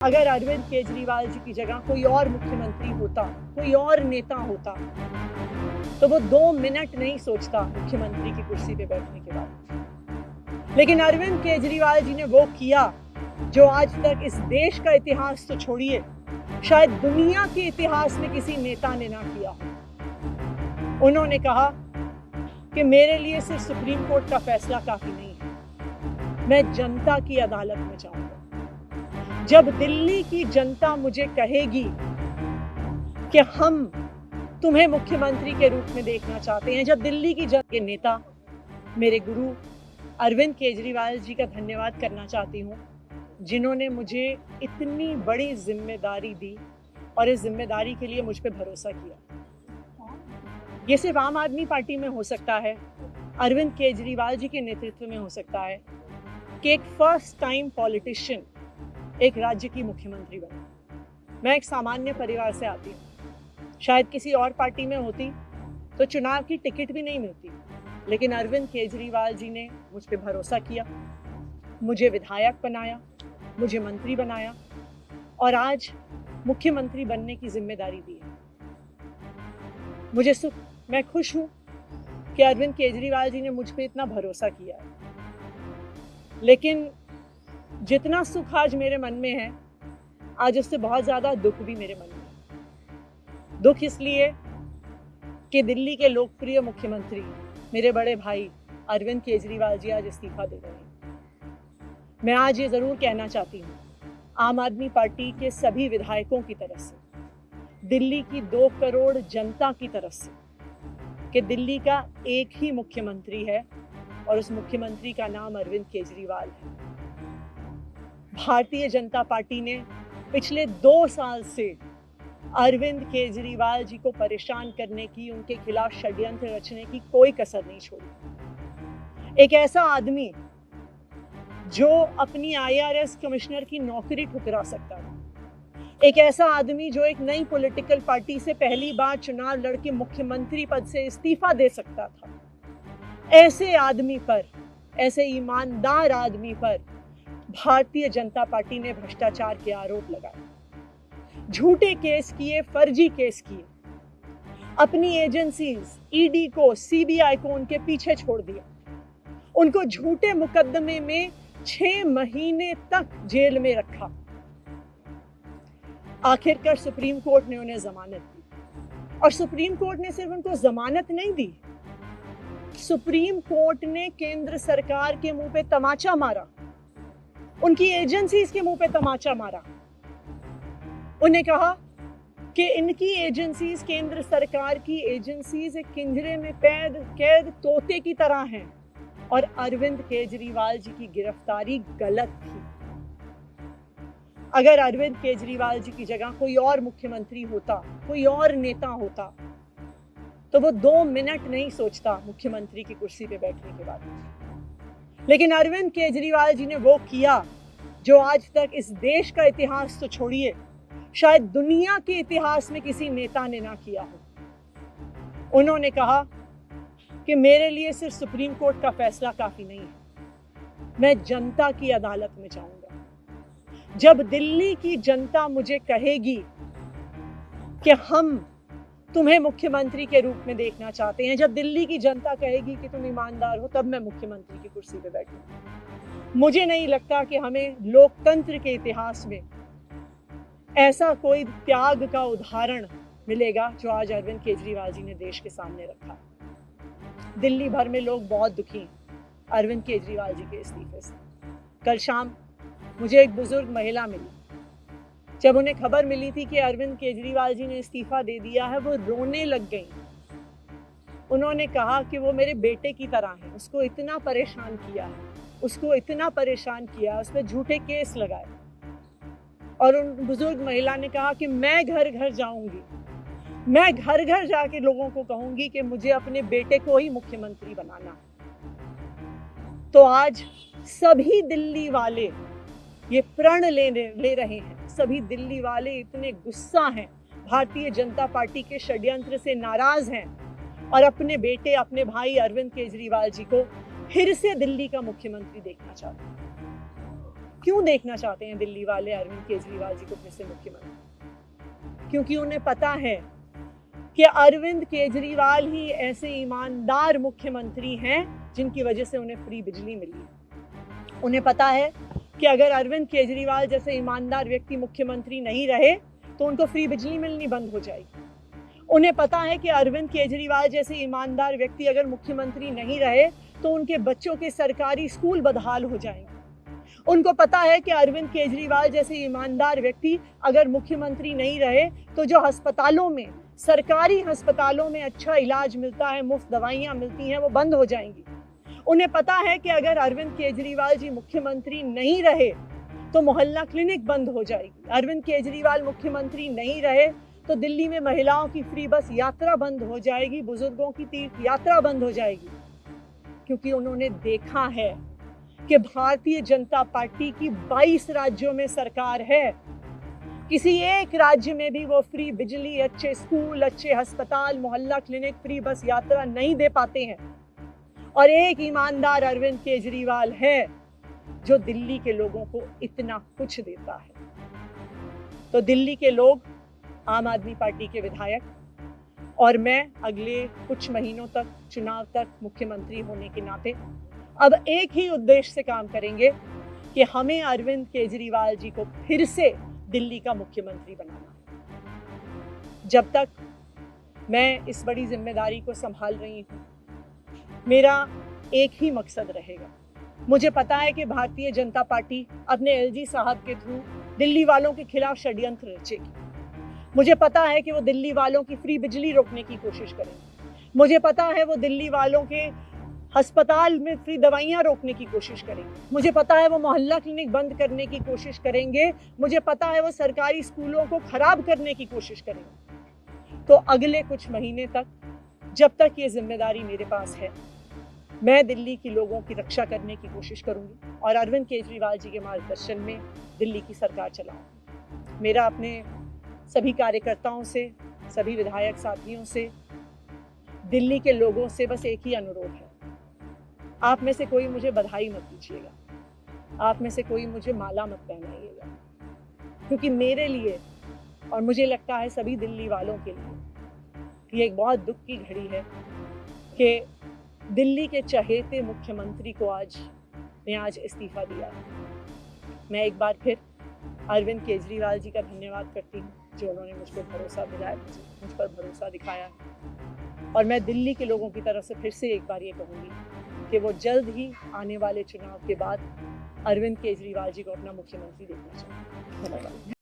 अगर अरविंद केजरीवाल जी की जगह कोई और मुख्यमंत्री होता, कोई और नेता होता, तो वो 2 मिनट नहीं सोचता मुख्यमंत्री की कुर्सी पे बैठने के बाद। लेकिन अरविंद केजरीवाल जी ने वो किया जो आज तक इस देश का इतिहास तो छोड़िए, शायद दुनिया के इतिहास में किसी नेता ने ना किया हो। उन्होंने कहा कि मेरे लिए सिर्फ सुप्रीम कोर्ट का फैसला काफी नहीं है, मैं जनता की अदालत में जाऊंगा। जब दिल्ली की जनता मुझे कहेगी कि हम तुम्हें मुख्यमंत्री के रूप में देखना चाहते हैं, जब दिल्ली की जनता के नेता मेरे गुरु अरविंद केजरीवाल जी का धन्यवाद करना चाहती हूँ, जिन्होंने मुझे इतनी बड़ी जिम्मेदारी दी और इस जिम्मेदारी के लिए मुझ पे भरोसा किया। ये सिर्फ आम आदमी पार्टी में हो सकता है, अरविंद केजरीवाल जी के नेतृत्व में हो सकता है कि एक फर्स्ट टाइम पॉलिटिशियन एक राज्य की मुख्यमंत्री बने। मैं एक सामान्य परिवार से आती हूँ, शायद किसी और पार्टी में होती तो चुनाव की टिकट भी नहीं मिलती, लेकिन अरविंद केजरीवाल जी ने मुझ पे भरोसा किया, मुझे विधायक बनाया, मुझे मंत्री बनाया और आज मुख्यमंत्री बनने की जिम्मेदारी दी है। मुझे सुख, मैं खुश हूँ कि अरविंद केजरीवाल जी ने मुझ पे इतना भरोसा किया है। लेकिन जितना सुख आज मेरे मन में है, आज उससे बहुत ज्यादा दुख भी मेरे मन में है। दुख इसलिए कि दिल्ली के लोकप्रिय मुख्यमंत्री मेरे बड़े भाई अरविंद केजरीवाल जी आज इस्तीफा दे रहे हैं। मैं आज ये जरूर कहना चाहती हूँ आम आदमी पार्टी के सभी विधायकों की तरफ से, दिल्ली की 2 करोड़ जनता की तरफ से, कि दिल्ली का एक ही मुख्यमंत्री है और उस मुख्यमंत्री का नाम अरविंद केजरीवाल है। भारतीय जनता पार्टी ने पिछले 2 साल से अरविंद केजरीवाल जी को परेशान करने की, उनके खिलाफ षड्यंत्र रचने की कोई कसर नहीं छोड़ी। एक ऐसा आदमी जो अपनी IRS कमिश्नर की नौकरी ठुकरा सकता था, एक ऐसा आदमी जो एक नई पॉलिटिकल पार्टी से पहली बार चुनाव लड़के मुख्यमंत्री पद से इस्तीफा दे सकता था, ऐसे आदमी पर, ऐसे ईमानदार आदमी पर भारतीय जनता पार्टी ने भ्रष्टाचार के आरोप लगाए, झूठे केस किए, फर्जी केस किए, अपनी एजेंसीज ED को, CBI को उनके पीछे छोड़ दिया, उनको झूठे मुकदमे में 6 महीने तक जेल में रखा। आखिरकार सुप्रीम कोर्ट ने उन्हें जमानत दी और सुप्रीम कोर्ट ने सिर्फ उनको जमानत नहीं दी, सुप्रीम कोर्ट ने केंद्र सरकार के मुंह पे तमाचा मारा, उनकी एजेंसीज के मुंह पे तमाचा मारा। उन्हें कहा कि इनकी एजेंसीज, केंद्र सरकार की एजेंसीज एक पिंजरे में कैद तोते की तरह हैं और अरविंद केजरीवाल जी की गिरफ्तारी गलत थी। अगर अरविंद केजरीवाल जी की जगह कोई और मुख्यमंत्री होता, कोई और नेता होता, तो वो 2 मिनट नहीं सोचता मुख्यमंत्री की कुर्सी पे बैठने के बाद। लेकिन अरविंद केजरीवाल जी ने वो किया जो आज तक इस देश का इतिहास तो छोड़िए, शायद दुनिया के इतिहास में किसी नेता ने ना किया हो। उन्होंने कहा कि मेरे लिए सिर्फ सुप्रीम कोर्ट का फैसला काफी नहीं है, मैं जनता की अदालत में जाऊंगा। जब दिल्ली की जनता मुझे कहेगी कि हम तुम्हें मुख्यमंत्री के रूप में देखना चाहते हैं, जब दिल्ली की जनता कहेगी कि तुम ईमानदार हो, तब मैं मुख्यमंत्री की कुर्सी पे बैठूंगा। मुझे नहीं लगता कि हमें लोकतंत्र के इतिहास में ऐसा कोई त्याग का उदाहरण मिलेगा जो आज अरविंद केजरीवाल जी ने देश के सामने रखा। दिल्ली भर में लोग बहुत दुखी हैं अरविंद केजरीवाल जी के इस्तीफे से। कल शाम मुझे एक बुजुर्ग महिला मिली, जब उन्हें खबर मिली थी कि अरविंद केजरीवाल जी ने इस्तीफा दे दिया है, वो रोने लग गई। उन्होंने कहा कि वो मेरे बेटे की तरह है, उसको इतना परेशान किया है, उसको इतना परेशान किया, उस पर झूठे केस लगाए। और उन बुजुर्ग महिला ने कहा कि मैं घर घर जाऊंगी, मैं घर घर जाके लोगों को कहूंगी कि मुझे अपने बेटे को ही मुख्यमंत्री बनाना। तो आज सभी दिल्ली वाले ये प्रण ले रहे हैं, सभी दिल्ली वाले इतने गुस्सा हैं, भारतीय जनता पार्टी के षड्यंत्र से नाराज हैं और अपने बेटे, अपने भाई अरविंद केजरीवाल जी को फिर से दिल्ली का मुख्यमंत्री देखना चाहते हैं। क्यों देखना चाहते हैं दिल्ली वाले अरविंद केजरीवाल जी को फिर से मुख्यमंत्री? क्योंकि उन्हें पता है कि अरविंद केजरीवाल ही ऐसे ईमानदार मुख्यमंत्री हैं जिनकी वजह से उन्हें फ्री बिजली मिली। उन्हें पता है कि अगर अरविंद केजरीवाल जैसे ईमानदार व्यक्ति मुख्यमंत्री नहीं रहे तो उनको फ्री बिजली मिलनी बंद हो जाएगी। उन्हें पता है कि अरविंद केजरीवाल जैसे ईमानदार व्यक्ति अगर मुख्यमंत्री नहीं रहे तो उनके बच्चों के सरकारी स्कूल बदहाल हो जाएंगे। उनको पता है कि अरविंद केजरीवाल जैसे ईमानदार व्यक्ति अगर मुख्यमंत्री नहीं रहे तो जो अस्पतालों में, सरकारी अस्पतालों में अच्छा इलाज मिलता है, मुफ्त दवाइयां मिलती हैं, वो बंद हो जाएंगी। उन्हें पता है कि अगर अरविंद केजरीवाल जी मुख्यमंत्री नहीं रहे तो मोहल्ला क्लिनिक बंद हो जाएगी। अरविंद केजरीवाल मुख्यमंत्री नहीं रहे तो दिल्ली में महिलाओं की फ्री बस यात्रा बंद हो जाएगी, बुजुर्गों की तीर्थ यात्रा बंद हो जाएगी। क्योंकि उन्होंने देखा है कि भारतीय जनता पार्टी की 22 राज्यों में सरकार है, किसी एक राज्य में भी वो फ्री बिजली, अच्छे स्कूल, अच्छे अस्पताल, मोहल्ला क्लिनिक, फ्री बस यात्रा नहीं दे पाते हैं। और एक ईमानदार अरविंद केजरीवाल है जो दिल्ली के लोगों को इतना कुछ देता है। तो दिल्ली के लोग, आम आदमी पार्टी के विधायक और मैं अगले कुछ महीनों तक, चुनाव तक मुख्यमंत्री होने के नाते अब एक ही उद्देश्य से काम करेंगे कि हमें अरविंद केजरीवाल जी को फिर से दिल्ली का मुख्यमंत्री बनाना है। जब तक मैं इस बड़ी जिम्मेदारी को संभाल रही हूँ, मेरा एक ही मकसद रहेगा। मुझे पता है कि भारतीय जनता पार्टी अपने एलजी साहब के थ्रू दिल्ली वालों के खिलाफ षड्यंत्र रचेगी। मुझे पता है कि वो दिल्ली वालों की फ्री बिजली रोकने की कोशिश करेंगे। मुझे पता है वो दिल्ली वालों के अस्पताल में फ्री दवाइयां रोकने की कोशिश करेंगे। मुझे पता है वो मोहल्ला क्लिनिक बंद करने की कोशिश करेंगे। मुझे पता है वो सरकारी स्कूलों को खराब करने की कोशिश करेंगे। तो अगले कुछ महीने तक, जब तक ये जिम्मेदारी मेरे पास है, मैं दिल्ली के लोगों की रक्षा करने की कोशिश करूंगी और अरविंद केजरीवाल जी के मार्गदर्शन में दिल्ली की सरकार चलाऊंगी। मेरा अपने सभी कार्यकर्ताओं से, सभी विधायक साथियों से, दिल्ली के लोगों से बस एक ही अनुरोध है, आप में से कोई मुझे बधाई मत दीजिएगा, आप में से कोई मुझे माला मत पहनाइएगा, क्योंकि मेरे लिए और मुझे लगता है सभी दिल्ली वालों के लिए ये एक बहुत दुख की घड़ी है कि दिल्ली के चहेते मुख्यमंत्री को आज इस्तीफा दिया है। मैं एक बार फिर अरविंद केजरीवाल जी का धन्यवाद करती हूँ जो उन्होंने मुझ पर भरोसा दिलाया, मुझ पर भरोसा दिखाया। और मैं दिल्ली के लोगों की तरफ से फिर से एक बार ये कहूँगी कि वो जल्द ही आने वाले चुनाव के बाद अरविंद केजरीवाल जी को अपना मुख्यमंत्री देखना चाहिए। धन्यवाद।